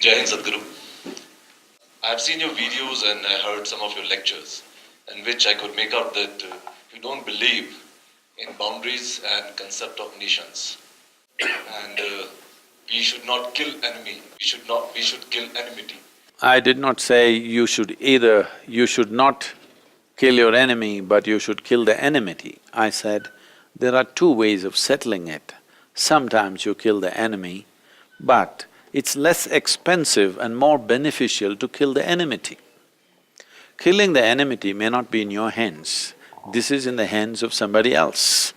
Jai Hind Sadhguru. I've seen your videos and I heard some of your lectures, in which I could make out that you don't believe in boundaries and concept of nations. And we should not kill enemy. We should kill enmity. I did not say you should not kill your enemy, but you should kill the enmity. I said, there are two ways of settling it. Sometimes you kill the enemy, but it's less expensive and more beneficial to kill the enmity. Killing the enmity may not be in your hands, this is in the hands of somebody else.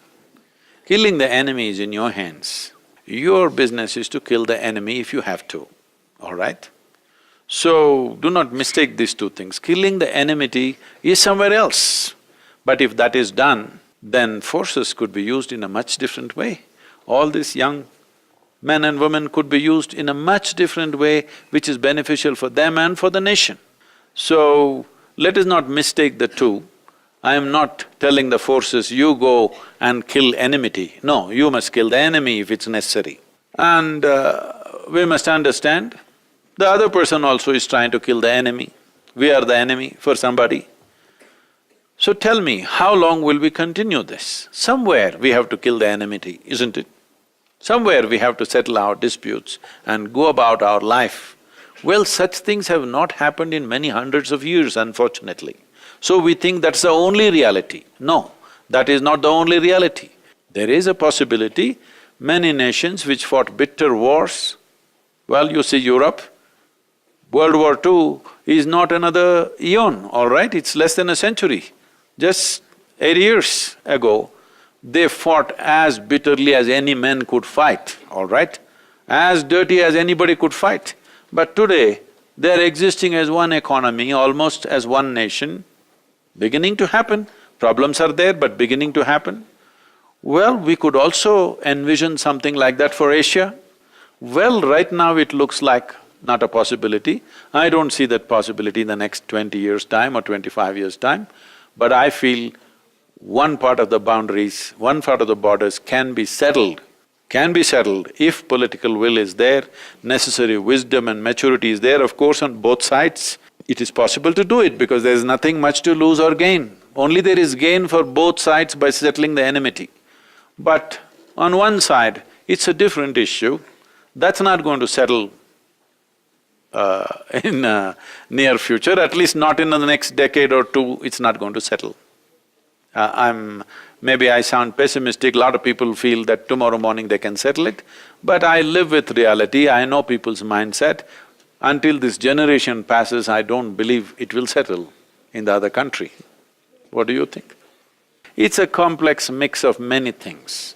Killing the enemy is in your hands. Your business is to kill the enemy if you have to, all right? So, do not mistake these two things. Killing the enmity is somewhere else. But if that is done, then forces could be used in a much different way. All these young men and women could be used in a much different way which is beneficial for them and for the nation. So, let us not mistake the two. I am not telling the forces, you go and kill enmity. No, you must kill the enemy if it's necessary. And we must understand, the other person also is trying to kill the enemy. We are the enemy for somebody. So tell me, how long will we continue this? Somewhere we have to kill the enmity, isn't it? Somewhere we have to settle our disputes and go about our life. Well, such things have not happened in many hundreds of years, unfortunately. So we think that's the only reality. No, that is not the only reality. There is a possibility, many nations which fought bitter wars, well, you see Europe, World War II is not another eon, all right? It's less than a century. Just 80 years ago, they fought as bitterly as any man could fight, all right? As dirty as anybody could fight. But today, they're existing as one economy, almost as one nation, beginning to happen. Problems are there, but beginning to happen. Well, we could also envision something like that for Asia. Well, right now it looks like not a possibility. I don't see that possibility in the next 20 years' time or 25 years' time, but I feel one part of the boundaries, one part of the borders can be settled if political will is there, necessary wisdom and maturity is there, of course, on both sides. It is possible to do it because there's nothing much to lose or gain. Only there is gain for both sides by settling the enmity. But on one side, it's a different issue, that's not going to settle in near future, at least not in the next decade or two, it's not going to settle. Maybe I sound pessimistic, a lot of people feel that tomorrow morning they can settle it, but I live with reality, I know people's mindset. Until this generation passes, I don't believe it will settle in the other country. What do you think? It's a complex mix of many things.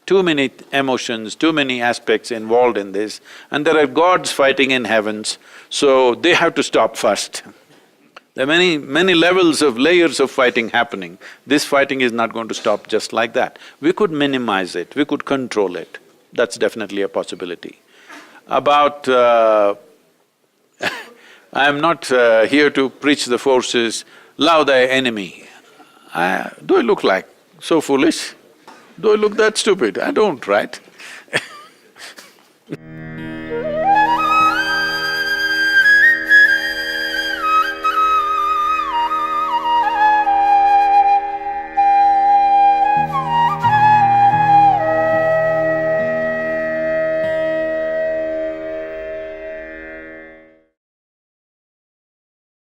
Too many emotions, too many aspects involved in this, and there are gods fighting in heavens, so they have to stop first. There are many levels of layers of fighting happening. This fighting is not going to stop just like that. We could minimize it, we could control it, that's definitely a possibility. About I'm not here to preach the forces, love thy enemy. Do I look like so foolish? Do I look that stupid? I don't, right?